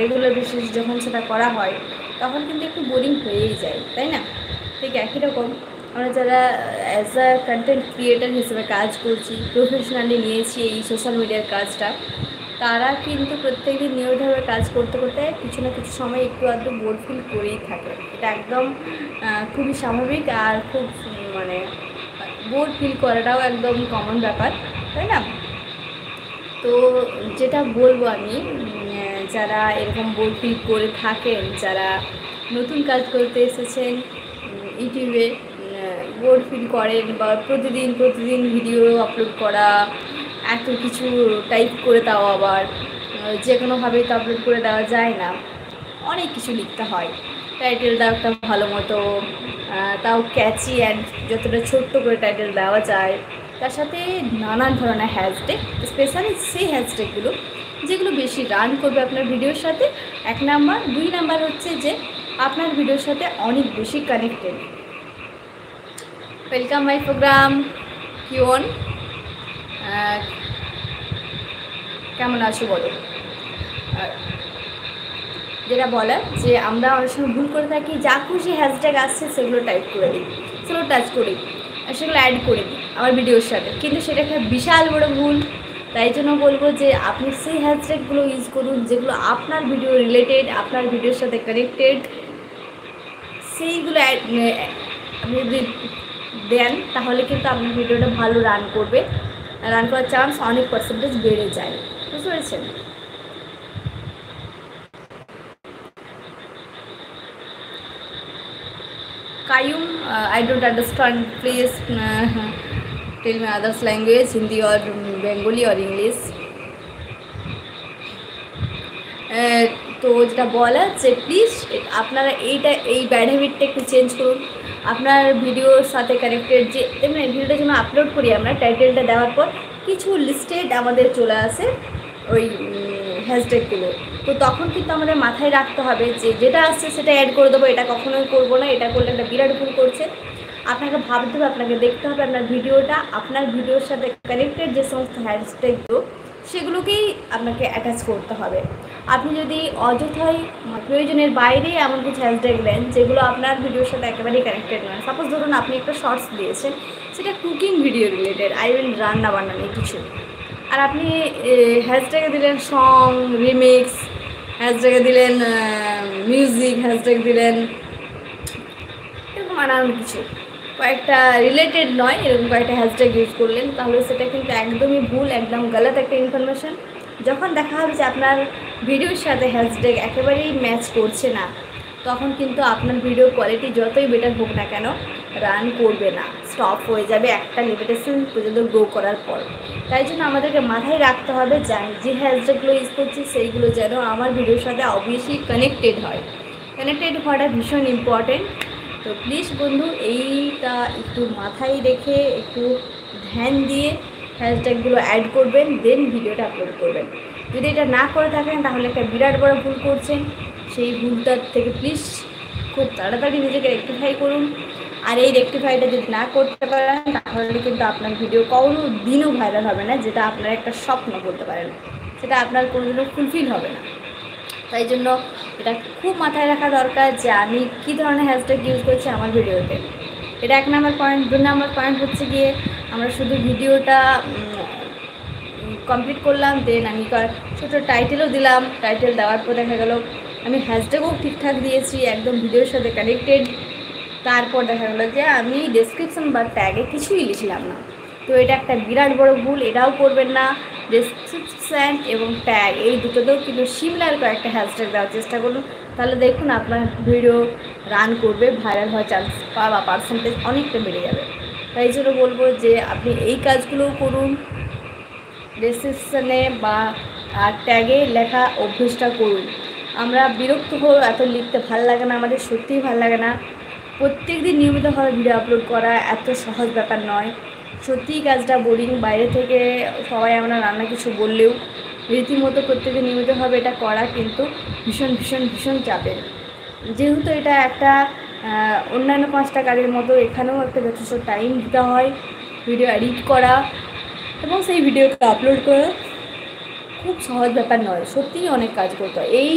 Regular basis যখন সেটা করা হয় তখন কিন্তু একটু বোরিং হয়েই যায়, তাই না? ঠিক একই রকম আমরা যারা অ্যাজ আ কন্টেন্ট ক্রিয়েটার হিসেবে কাজ করছি, প্রফেশনালি নিয়েছি এই সোশ্যাল মিডিয়ার কাজটা, তারা কিন্তু প্রত্যেকদিন নিয়মিতভাবে কাজ করতে করতে কিছু না কিছু সময় একটু আধটু বোর ফিল করেই থাকে। এটা একদম খুবই স্বাভাবিক, আর খুব মানে বোর ফিল করাটাও একদম কমন ব্যাপার, তাই না? তো যেটা বলবো আমি, যারা এরকম বোর ফিল করে থাকেন, যারা নতুন কাজ করতে এসেছেন ইউটিউবে, বোর ফিল করেন বা প্রতিদিন ভিডিও আপলোড করা, এত কিছু টাইপ করে, তাও আবার যে কোনোভাবেই তো আপলোড করে দেওয়া যায় না, অনেক কিছু লিখতে হয়, টাইটেলটা একটা ভালো মতো, তাও ক্যাচি অ্যান্ড যতটা ছোট্ট করে টাইটেল দেওয়া যায়, তার সাথে নানান ধরনের হ্যাশট্যাগ, স্পেশালি সেই হ্যাশট্যাগুলো যেগুলো বেশি রান করবে আপনার ভিডিওর সাথে, 1 নাম্বার। 2 নাম্বার হচ্ছে যে আপনার ভিডিওর সাথে অনেক বেশি কানেক্টেড। ওয়েলকাম মাই প্রোগ্রাম কিওন, কেমন আছো বলো? যেটা বলার যে আমরা অনেক সময় ভুল করে থাকি, যা খুশি হ্যাশট্যাগ আসছে সেগুলো টাইপ করে দিই, সেগুলো টাচ করি, সেগুলো অ্যাড করে দিই আমার ভিডিওর সাথে, কিন্তু সেটা একটা বিশাল বড় ভুল। তাই জন্য বলবো যে আপনি সেই হ্যাশট্যাগুলো ইউজ করুন যেগুলো আপনার ভিডিও রিলেটেড, আপনার ভিডিওর সাথে কানেক্টেড, সেইগুলো আপনি যদি দেন তাহলে কিন্তু আপনার ভিডিওটা ভালো রান করবে, রান করার চান্স অনেক পার্সেন্টেজ বেড়ে যায়। বুঝতে পেরেছেন? Kayum, I don't understand. Please tell me others language, Hindi or Bengali or English. তো যেটা বলা যে প্লিজ আপনারা এই ব্যাড হ্যাবিটটা একটু চেঞ্জ করুন। আপনার ভিডিওর সাথে কানেক্টেড যে এমনি ভিডিওটা যেন আপলোড করি আমরা, টাইটেলটা দেওয়ার পর কিছু লিস্টেড আমাদের চলে আসে ওই হ্যাশট্যাগুলো, তো তখন কিন্তু আমাদের মাথায় রাখতে হবে যে যেটা আসছে সেটা অ্যাড করে দেবো, এটা কখনোই করবো না, এটা করলে একটা বিরাট ভুল করছে। আপনাকে ভাবতে হবে, আপনাকে দেখতে হবে আপনার ভিডিওটা, আপনার ভিডিওর সাথে কানেক্টেড যে সমস্ত হ্যাশট্যাগুলো সেগুলোকেই আপনাকে অ্যাটাচ করতে হবে। আপনি যদি অযথাই প্রয়োজনের বাইরে এমন কিছু হ্যাশট্যাগ দেন যেগুলো আপনার ভিডিওর সাথে একেবারেই কানেক্টেড নয়, সাপোজ ধরুন আপনি একটা শর্টস দিয়েছেন, সেটা কুকিং ভিডিও রিলেটেড, রান্না বান্না নিয়ে কিছু, আর আপনি হ্যাশট্যাগে দিলেন সং, রিমিক্স, হ্যাশট্যাগে দিলেন মিউজিক, হ্যাশট্যাগ দিলেন এরকম নানান কিছু, কয়েকটা রিলেটেড নয় এরকম কয়েকটা হ্যাশট্যাগ ইউজ করলেন, তাহলে সেটা কিন্তু একদমই ভুল, একদম গলত একটা ইনফরমেশন। যখন দেখা হবে যে আপনার ভিডিওর সাথে হ্যাশট্যাগ একেবারেই ম্যাচ করছে না, তখন কিন্তু আপনার ভিডিও কোয়ালিটি যতই বেটার হোক না কেন রান করবে না, স্টপ হয়ে যাবে একটা লিমিটেশন পর্যন্ত গ্রো করার পর। তাই জন্য আমাদেরকে মাথায় রাখতে হবে যে আমি যে হ্যাশট্যাগুলো ইউজ করছি সেইগুলো যেন আমার ভিডিওর সাথে অবভিয়াসলি কানেক্টেড হয়, কানেক্টেড হওয়াটা ভীষণ ইম্পর্টেন্ট। তো প্লিজ বন্ধু এইটা একটু মাথায় রেখে একটু ধ্যান দিয়ে হ্যাশট্যাগুলো অ্যাড করবেন, দেন ভিডিওটা আপলোড করবেন। যদি এটা না করে থাকেন তাহলে একটা বিরাট বড় ভুল করছেন, সেই ভুলটার থেকে প্লিজ খুব তাড়াতাড়ি নিজেকে রেকটিফাই করুন। আর এই রেকটিফাইটা যদি না করতে পারেন তাহলে কিন্তু আপনার ভিডিও কোনো দিনও ভাইরাল হবে না, যেটা আপনার একটা স্বপ্ন বলতে পারেন, সেটা আপনার কোনোদিনও ফুলফিল হবে না। তাই জন্য এটা খুব মাথায় রাখা দরকার যে আমি কী ধরনের হ্যাশট্যাগ ইউজ করছি আমার ভিডিওতে। এটা 1 নাম্বার পয়েন্ট। 2 নাম্বার পয়েন্ট হচ্ছে গিয়ে আমরা শুধু ভিডিওটা কমপ্লিট করলাম, দেন আমি ছোটো টাইটেলও দিলাম, টাইটেল দেওয়ার পর দেখা গেল আমি হ্যাশট্যাগও ঠিকঠাক দিয়েছি একদম ভিডিওর সাথে কানেক্টেড, তারপর দেখা গেলো যে আমি ডেসক্রিপশন বা ট্যাগে কিছুই লিখলাম না। তো এটা একটা বিরাট বড় ভুল, এটাও করবেন না। ডেসক্রিপশান এবং ট্যাগ এই দুটোতেও কিন্তু সিমিলার কয়েকটা হ্যাশট্যাগ দেওয়ার চেষ্টা করুন, তাহলে দেখুন আপনার ভিডিও রান করবে, ভাইরাল হওয়ার চান্স বা পার্সেন্টেজ অনেকটা বেড়ে যাবে। তাই জন্য বলবো যে আপনি এই কাজগুলোও করুন, ডেসক্রিপশানে বা ট্যাগে লেখা অভ্যেসটা করুন। আমরা বিরক্ত হয়ে এত লিখতে ভালো লাগে না, আমাদের সত্যিই ভালো লাগে না। প্রত্যেক দিন নিয়মিতভাবে ভিডিও আপলোড করা এত সহজ ব্যাপার নয়, সত্যিই কাজটা বোরিং। বাইরে থেকে সবাই আমরা রান্না কিছু বললেও রীতিমতো প্রত্যেকদিন নিয়মিতভাবে এটা করা কিন্তু ভীষণ ভীষণ ভীষণ চাপের। যেহেতু এটা একটা অন্যান্য 5টা কাজের মতো এখানেও একটা যথেষ্ট টাইম দিতে হয়, ভিডিও এডিট করা এবং সেই ভিডিওটা আপলোড করা খুব সহজ ব্যাপার নয়, সত্যিই অনেক কাজ করতে হয়। এই